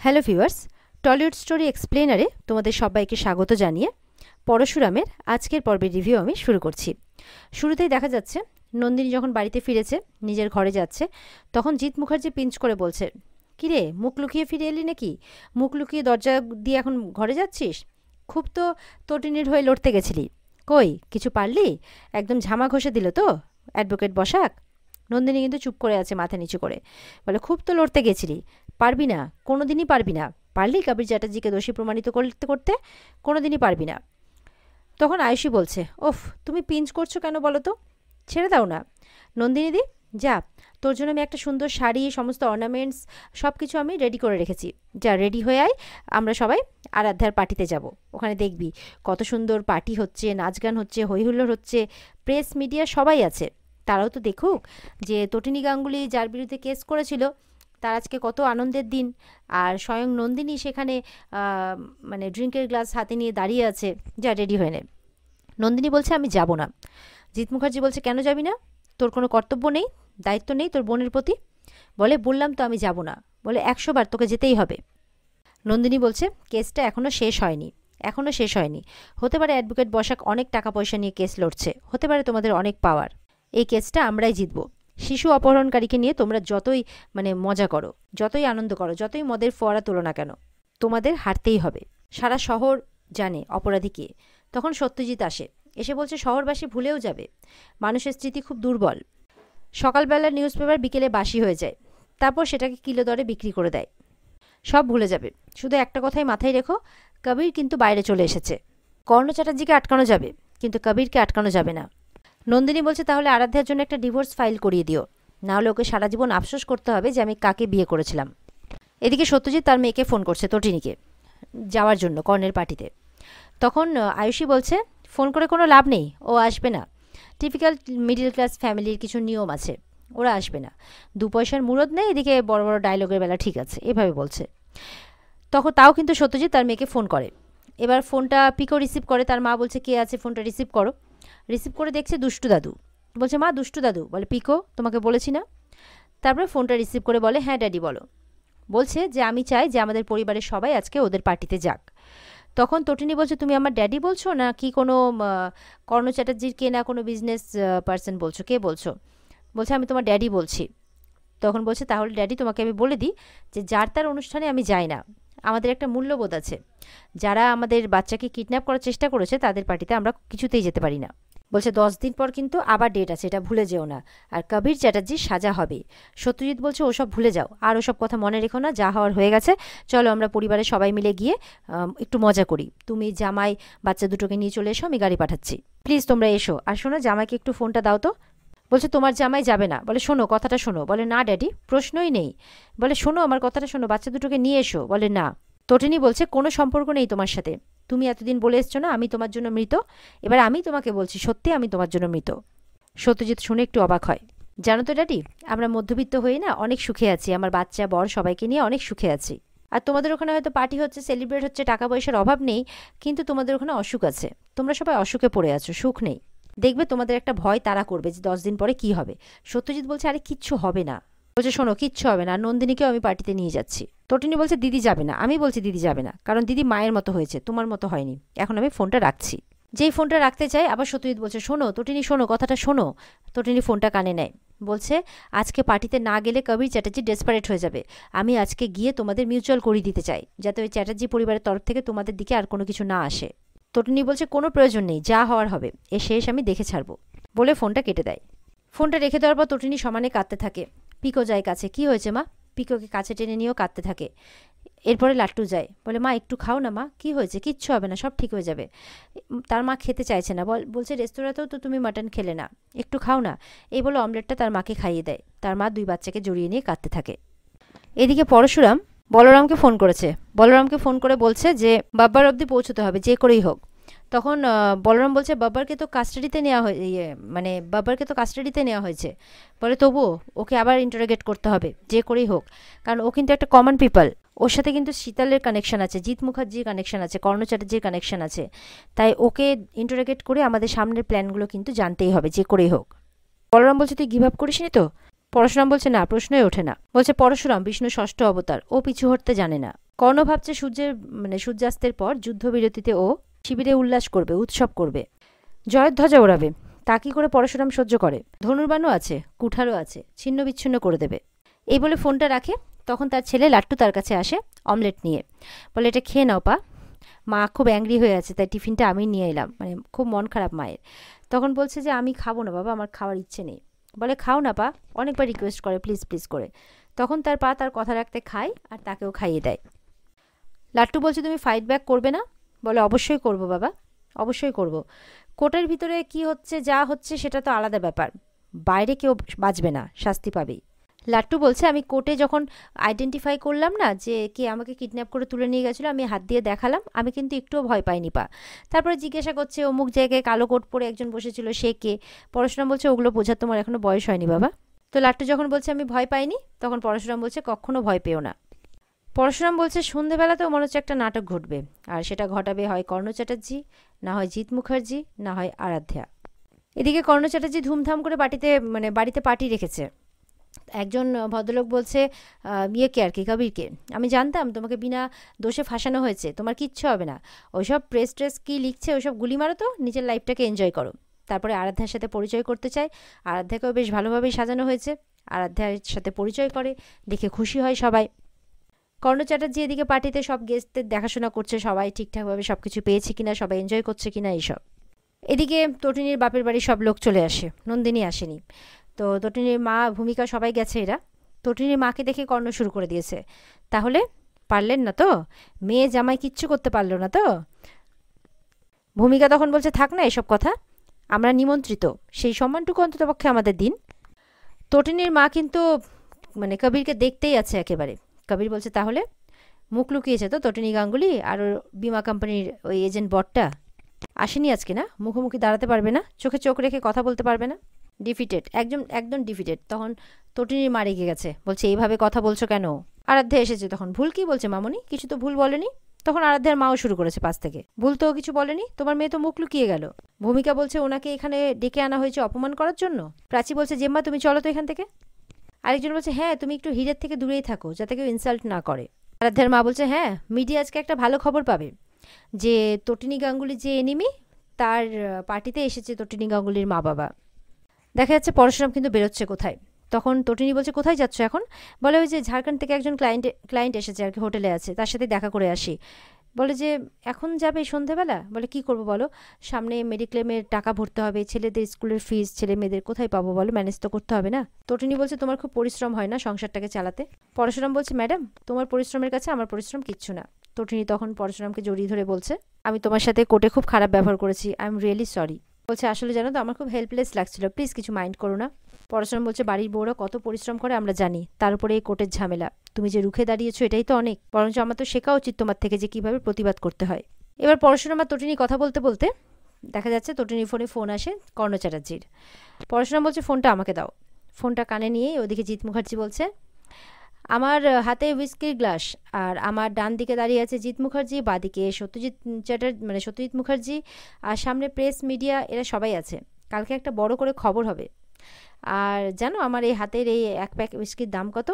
Hello viewers, Tollywood story এক্সপ্লেনারে তোমাদের সবাইকে স্বাগত জানিয়ে পরশুরামের আজকের পর্বের রিভিউ আমি শুরু করছি। শুরুতেই দেখা যাচ্ছে নন্দিনী যখন বাড়িতে ফিরেছে, নিজের ঘরে যাচ্ছে, তখন জিৎ মুখার্জি পিঞ্চ করে বলছে, কিরে মুখ লুকিয়ে ফিরে এলি নাকি? মুখ লুকিয়ে দরজা দিয়ে এখন ঘরে যাচ্ছিস? খুব তো তটিনীর হয়ে লড়তে গেছিলি, কই কিছু পারলি? একদম ঝামা ঘষে দিল তো অ্যাডভোকেট বসাক। নন্দিনী কিন্তু চুপ করে আছে, মাথা নিচু করে বলে, খুব তো লড়তে গেছিলি, পারবি না, কোনো দিনই পারবি না। পারলি কবির চ্যাটার্জিকে দোষী প্রমাণিত করতে করতে? কোনো দিনই পারবি না। তখন আয়ুষী বলছে, ওফ তুমি পিঞ্চ করছো কেন বলো তো, ছেড়ে দাও না। নন্দিনী দি, যা, তোর জন্য আমি একটা সুন্দর শাড়ি, সমস্ত অর্নামেন্টস সব কিছু আমি রেডি করে রেখেছি, যা রেডি হয়ে আয়, আমরা সবাই আরাধ্যার পার্টিতে যাব। ওখানে দেখবি কত সুন্দর পার্টি হচ্ছে, নাচ গান হচ্ছে, হইহুল্লোড় হচ্ছে, প্রেস মিডিয়া সবাই আছে, তারাও তো দেখুক যে তটিনী গাঙ্গুলি যার বিরুদ্ধে কেস করেছিল তার আজকে কত আনন্দের দিন। আর স্বয়ং নন্দিনী সেখানে মানে ড্রিঙ্কের গ্লাস হাতে নিয়ে দাঁড়িয়ে আছে, যা রেডি হয়ে নে। নন্দিনী বলছে, আমি যাব না। জিৎ মুখার্জি বলছে, কেন যাবি না? তোর কোনো কর্তব্য নেই, দায়িত্ব নেই তোর বোনের প্রতি? বলে, বললাম তো আমি যাব না। বলে, 100 বার তোকে যেতেই হবে। নন্দিনী বলছে, কেসটা এখনও শেষ হয়নি, এখনও শেষ হয়নি। হতে পারে অ্যাডভোকেট বসাক অনেক টাকা পয়সা নিয়ে কেস লড়ছে, হতে পারে তোমাদের অনেক পাওয়ার, এই কেসটা আমরাই জিতব। শিশু অপহরণকারীকে নিয়ে তোমরা যতই মজা করো, যতই আনন্দ করো, যতই মদের ফোয়ারা তোলো না কেন, তোমাদের হারতেই হবে। সারা শহর জানে অপরাধী কে। তখন সত্যজিৎ আসে, এসে বলছে, শহরবাসী ভুলেও যাবে, মানুষের স্মৃতি খুব দুর্বল। সকালবেলার নিউজ পেপার বিকেলে বাসি হয়ে যায়, তারপর সেটাকে কিলো দরে বিক্রি করে দেয়, সব ভুলে যাবে। শুধু একটা কথাই মাথায় রেখো, কবির কিন্তু বাইরে চলে এসেছে। কর্ণ চ্যাটার্জিকে আটকানো যাবে, কিন্তু কবিরকে আটকানো যাবে না। নন্দিনী বলছে, তাহলে আরাধ্যার জন্য একটা ডিভোর্স ফাইল করিয়ে দিও, নাহলে ওকে সারা জীবন আফসোস করতে হবে যে আমি কাকে বিয়ে করেছিলাম। এদিকে সত্যজিৎ তার মেয়েকে ফোন করছে, তটিনীকে, যাওয়ার জন্য কর্ণের পার্টিতে। তখন আয়ুষী বলছে, ফোন করে কোনো লাভ নেই, ও আসবে না। টিপিক্যাল মিডল ক্লাস ফ্যামিলির কিছু নিয়ম আছে, ওরা আসবে না। 2 পয়সার মুরদ নেই, এদিকে বড় বড় ডায়লগের বেলা ঠিক আছে, এভাবে বলছে। তখন তাও কিন্তু সত্যজিৎ তার মেয়েকে ফোন করে। এবার ফোনটা পিকো রিসিভ করে, তার মা বলছে, কে আছে, ফোনটা রিসিভ করো। রিসিভ করে দেখছে দুষ্টু দাদু। বলছে, মা দুষ্টু দাদু। বলে, পিকো, তোমাকে বলেছি না। তারপরে ফোনটা রিসিভ করে বলে, হ্যাঁ ড্যাডি বলো। বলছে যে আমি চাই যে আমাদের পরিবারের সবাই আজকে ওদের পার্টিতে যাক। তখন তটিনী বলছে, তুমি আমার ড্যাডি বলছো না কি কোনো কর্ণ চ্যাটার্জির কে না কোনো বিজনেস পার্সন বলছো, কে বলছো? বলছে, আমি তোমার ড্যাডি বলছি। তখন বলছে, তাহলে ড্যাডি তোমাকে আমি বলে দিই যে যার তার অনুষ্ঠানে আমি যাই না, আমাদের একটা মূল্যবোধ আছে। যারা আমাদের বাচ্চাকে কিডন্যাপ করার চেষ্টা করেছে তাদের পার্টিতে আমরা কিছুতেই যেতে পারি না। বলছে, 10 দিন পর কিন্তু আবার ডেট আছে, এটা ভুলে যেও না, আর কবির চ্যাটার্জির সাজা হবে। সত্যজিৎ বলছে, ওসব ভুলে যাও, আর ওসব কথা মনে রেখো না, যা হওয়ার হয়ে গেছে, চলো আমরা পরিবারের সবাই মিলে গিয়ে একটু মজা করি। তুমি জামাই বাচ্চা দুটোকে নিয়ে চলে এসো, আমি গাড়ি পাঠাচ্ছি, প্লিজ তোমরা এসো। আর শোনো, জামাইকে একটু ফোনটা দাও তো। বলছে, তোমার জামাই যাবে না। বলে, শোনো কথাটা শোনো। বলে, না ড্যাডি, প্রশ্নই নেই। বলে, শোনো আমার কথাটা শোনো, বাচ্চা দুটোকে নিয়ে এসো। বলে, না। তটিনী বলছে, কোনো সম্পর্ক নেই তোমার সাথে, তুমি এতদিন বলে এসছো না আমি তোমার জন্য মৃত, এবার আমি তোমাকে বলছি সত্যি আমি তোমার জন্য মৃত। সত্যজিৎ শুনে একটু অবাক হয়। জানো তো ড্যাডি, আমরা মধ্যবিত্ত হয়ে না অনেক সুখে আছি, আমার বাচ্চা বর সবাইকে নিয়ে অনেক সুখে আছি। আর তোমাদের ওখানে হয়তো পার্টি হচ্ছে, সেলিব্রেট হচ্ছে, টাকা পয়সার অভাব নেই, কিন্তু তোমাদের ওখানে অসুখ আছে, তোমরা সবাই অসুখে পড়ে আছো, সুখ নেই। দেখবে তোমাদের একটা ভয় তারা করবে যে 10 দিন পরে কি হবে। সত্যজিৎ বলছে, আরে কিচ্ছু হবে না। বলছে, শোনো কিচ্ছু হবে না, নন্দিনীকেও আমি পার্টিতে নিয়ে যাচ্ছি। তটিনী বলছে, দিদি যাবে না। আমি বলছি দিদি যাবে না, কারণ দিদি মায়ের মতো হয়েছে, তোমার মতো হয়নি। এখন আমি ফোনটা রাখছি। যেই ফোনটা রাখতে চাই, আবার সত্যজিৎ বলছে, শোনো তটিনী শোনো, কথাটা শোনো। তটিনী ফোনটা কানে নেয়, বলছে, আজকে পার্টিতে না গেলে কবির চ্যাটার্জি ডেসপারেট হয়ে যাবে। আমি আজকে গিয়ে তোমাদের মিউচুয়াল করিয়ে দিতে চাই, যাতে ওই চ্যাটার্জি পরিবারের তরফ থেকে তোমাদের দিকে আর কোনো কিছু না আসে। তটিনী বলছে, কোনো প্রয়োজন নেই, যা হওয়ার হবে, এ শেষ, আমি দেখে ছাড়বো। বলে ফোনটা কেটে দেয়। ফোনটা রেখে দেওয়ার পর তটিনী সমানে কাঁদতে থাকে। পিকো যায় কাছে, কি হয়েছে মা? পিকোকে কাছে টেনে নিয়েও কাঁদতে থাকে। এরপরে লাট্টু যায়, বলে, মা একটু খাও না মা, কি হয়েছে? কিচ্ছু হবে না, সব ঠিক হয়ে যাবে। তার মা খেতে চাইছে না, বলছে, রেস্তোরাঁতেও তো তুমি মাটন খেলে না, একটু খাও না। এই বলে অমলেটটা তার মাকে খাইয়ে দেয়। তার মা 2 বাচ্চাকে জড়িয়ে নিয়ে কাঁদতে থাকে। এদিকে পরশুরাম বলরামকে ফোন করেছে। বলরামকে ফোন করে বলছে যে বাব্বার অবধি পৌঁছতে হবে, যে করেই হোক। তখন বলরাম বলছে, বাব্বারকে তো কাস্টাডিতে নেওয়া বাব্বারকে তো কাস্টাডিতে নেওয়া হয়েছে। বলে, তবুও ওকে আবার ইন্টারোগেট করতে হবে, যে করেই হোক, কারণ ও কিন্তু একটা কমন পিপল, ওর সাথে কিন্তু শীতলের কানেকশন আছে, জিৎ মুখার্জির কানেকশন আছে, কর্ণ চ্যাটার্জির কানেকশন আছে, তাই ওকে ইন্টারোগেট করে আমাদের সামনের প্ল্যানগুলো কিন্তু জানতেই হবে, যে করেই হোক। বলরাম বলছে, তুই গিভ আপ করিসনি তো? পরশুরাম বলছে, না, প্রশ্নই ওঠে না। বলছে, পরশুরাম বিষ্ণু ষষ্ঠ অবতার, ও পিছু হটতে জানে না। কর্ণ ভাবছে সূর্যাস্তের পর যুদ্ধবিরতিতে ও শিবিরে উল্লাস করবে, উৎসব করবে, জয়ের ধ্বজা ওড়াবে। তা কি করে পরশুরাম সহ্য করে? ধনুর্বাণও আছে, কুঠারও আছে, ছিন্ন বিচ্ছিন্ন করে দেবে। এই বলে ফোনটা রাখে। তখন তার ছেলে লাট্টু তার কাছে আসে অমলেট নিয়ে, বলে এটা খেয়ে নাও পা, মা খুব অ্যাংরি হয়ে আছে, তাই টিফিনটা আমি নিয়ে এলাম, খুব মন খারাপ মায়ের। তখন বলছে যে আমি খাবো না বাবা, আমার খাওয়ার ইচ্ছে নেই। বলে খাও না পা, অনেকবার রিকোয়েস্ট করে প্লিজ প্লিজ করে। তখন তার পা তার কথা রাখতে খায় আর তাকেও খাইয়ে দেয়। লাট্টু বলছে তুমি ফাইট ব্যাক করবে না? বলে অবশ্যই করব বাবা, অবশ্যই করব। কোর্টের ভিতরে কি হচ্ছে যা হচ্ছে সেটা তো আলাদা ব্যাপার, বাইরে কেউ বাঁচবে না, শাস্তি পাবেই। লাট্টু বলছে আমি কোর্টে যখন আইডেন্টিফাই করলাম না যে কে আমাকে কিডন্যাপ করে তুলে নিয়ে গেছিলো, আমি হাত দিয়ে দেখালাম, আমি কিন্তু একটুও ভয় পাইনি পা। তারপরে জিজ্ঞাসা করছে অমুক জায়গায় কালো কোট পরে একজন বসেছিল, সে কে? পরশুরাম বলছে ওগুলো বোঝার তোমার এখনো বয়স হয়নি বাবা। তো লাট্টু যখন বলছে আমি ভয় পাইনি, তখন পরশুরাম বলছে কখনো ভয় পেও না। পরশুরাম বলছে সন্ধেবেলাতেও মনে হচ্ছে একটা নাটক ঘটবে, আর সেটা ঘটাবে হয় কর্ণ চ্যাটার্জি, না হয় জিৎ মুখার্জি, না হয় আরাধ্যা। এদিকে কর্ণ চ্যাটার্জি ধুমধাম করে বাড়িতে পার্টি রেখেছে। একজন ভদ্রলোক বলছে ইয়েকে আর কি, কবিরকে, আমি জানতাম তোমাকে বিনা দোষে ফাঁসানো হয়েছে, তোমার কিচ্ছু হবে না, ওইসব প্রেস ট্রেস কী লিখছে ওইসব গুলি মারো তো, নিজের লাইফটাকে এনজয় করো। তারপরে আরাধ্যার সাথে পরিচয় করতে চায়, আরাধ্যাকেও বেশ ভালোভাবেই সাজানো হয়েছে, আরাধ্যার সাথে পরিচয় করে, দেখে খুশি হয় সবাই। কর্ণ চ্যাটার্জি এদিকে পার্টিতে সব গেস্টদের দেখাশোনা করছে, সবাই ঠিকঠাকভাবে সব কিছু পেয়েছে কিনা, সবাই এনজয় করছে কিনা এইসব। এদিকে তটিনীর বাপের বাড়ির সব লোক চলে আসে, নন্দিনী আসেনি। তো তটিনীর মা, ভূমিকা সবাই গেছে। এরা তটিনীর মাকে দেখে কর্ণ শুরু করে দিয়েছে, তাহলে পারলেন না তো, মেয়ে জামাই কিচ্ছু করতে পারলো না তো। ভূমিকা তখন বলছে থাক না এসব কথা, আমরা নিমন্ত্রিত, সেই সম্মানটুকু অন্ততপক্ষে আমাদের দিন। তটিনীর মা কিন্তু কবিরকে দেখতেই আছে একেবারে। কবির বলছে তাহলে মুখ লুকিয়েছে তো তটিনী গাঙ্গুলি আর ওর বিমা কোম্পানির ওই এজেন্ট বটটা আসেনি আজকে, না মুখোমুখি দাঁড়াতে পারবে না, চোখে চোখ রেখে কথা বলতে পারবে না, ডিফিটেড, একদম ডিফিটেড। তখন তটিনীর মা রেগে গেছে, বলছে এইভাবে কথা বলছো কেন? আরাধ্যা এসেছে তখন, ভুল কি বলছে মামনি, কিছু তো ভুল বলেনি। তখন আরাধ্যার মাও শুরু করেছে পাশ থেকে, ভুল তো কিছু বলেনি, তোমার মেয়ে তো মুখ লুকিয়ে গেল। ভূমিকা বলছে ওনাকে এখানে ডেকে আনা হয়েছে অপমান করার জন্য। প্রাচী বলছে জেম্মা তুমি চলো তো এখান থেকে। আরেকজন বলছে হ্যাঁ তুমি একটু হীরের থেকে দূরেই থাকো, যাতে কেউ ইনসাল্ট না করে। আরাধ্যার মা বলছে হ্যাঁ মিডিয়া আজকে একটা ভালো খবর পাবে, যে তটিনী গাঙ্গুলি যে এনিমি, তার পার্টিতে এসেছে তটিনী গাঙ্গুলির মা বাবা। দেখা যাচ্ছে পরশুরাম কিন্তু বেরোচ্ছে কোথায়। তখন তটিনী বলছে কোথায় যাচ্ছ এখন? বলে ওই যে ঝাড়খণ্ড থেকে একজন ক্লায়েন্ট এসেছে আর কি, হোটেলে আছে, তার সাথে দেখা করে আসি। বলে যে এখন যাবে সন্ধেবেলা? বলে কি করবো বলো, সামনে মেডিক্লেমের টাকা ভরতে হবে, ছেলেদের স্কুলের ফিস, ছেলে মেয়েদের কোথায় পাবো বলো, ম্যানেজ তো করতে হবে না। তটিনী বলছে তোমার খুব পরিশ্রম হয় না সংসারটাকে চালাতে? পরশুরাম বলছে ম্যাডাম তোমার পরিশ্রমের কাছে আমার পরিশ্রম কিচ্ছু না। তটিনী তখন পরশুরামকে জড়িয়ে ধরে বলছে আমি তোমার সাথে কোর্টে খুব খারাপ ব্যবহার করেছি, আই এম রিয়েলি সরি। বলছে আসলে জানো তো আমার খুব হেল্পলেস লাগছিল, প্লিজ কিছু মাইন্ড করো না। পরশুরাম বলছে বাড়ির বউরা কত পরিশ্রম করে আমরা জানি, তার উপরে এই কোর্টের ঝামেলা, তুমি যে রুখে দাঁড়িয়েছো এটাই তো অনেক, বরঞ্চ আমার তো শেখা উচিত তোমার থেকে যে কিভাবে প্রতিবাদ করতে হয়। এবার পরশুরাম আর তটিনী কথা বলতে বলতে দেখা যাচ্ছে তটিনীর ফোন আসে কর্ণ চ্যাটার্জির। পরশুরাম বলছে ফোনটা আমাকে দাও। ফোনটা কানে নিয়ে ওদিকে জিৎ মুখার্জি বলছে আমার হাতে হুইস্কির গ্লাস, আর আমার ডান দিকে দাঁড়িয়ে আছে জিৎ মুখার্জি, বাদিকে সত্যজিৎ মুখার্জি, আর সামনে প্রেস মিডিয়া, এরা সবাই আছে। কালকে একটা বড় করে খবর হবে। আর জানো আমার এই হাতের এই এক প্যাক হুইস্কির দাম কত?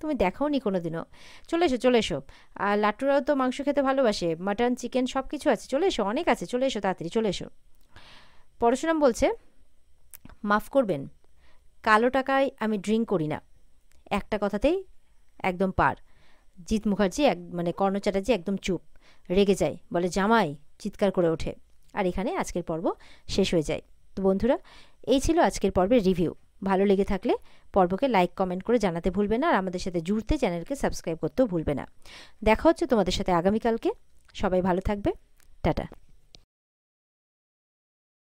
তুমি দেখাওনি কোনো দিনও। চলে এসো। আর লাট্টুরাও তো মাংস খেতে ভালোবাসে, মাটন চিকেন সব কিছু আছে, চলে এসো, অনেক আছে, চলে এসো তাড়াতাড়ি চলে এসো। পরশুরাম বলছে মাফ করবেন, কালো টাকায় আমি ড্রিঙ্ক করি না, একটা কথাতেই একদম পার। জিৎ মুখার্জি কর্ণ চ্যাটার্জি একদম চুপ, রেগে যায়, বলে জামাই, চিৎকার করে ওঠে। আর এখানে আজকের পর্ব শেষ হয়ে যায়। তো বন্ধুরা এই ছিল আজকের পর্বের রিভিউ। ভালো লেগে থাকলে পর্বকে লাইক কমেন্ট করে জানাতে ভুলবে না, আর আমাদের সাথে জুড়তে চ্যানেলকে সাবস্ক্রাইব করতেও ভুলবে না। দেখা হচ্ছে তোমাদের সাথে আগামীকালকে। সবাই ভালো থাকবে, টাটা।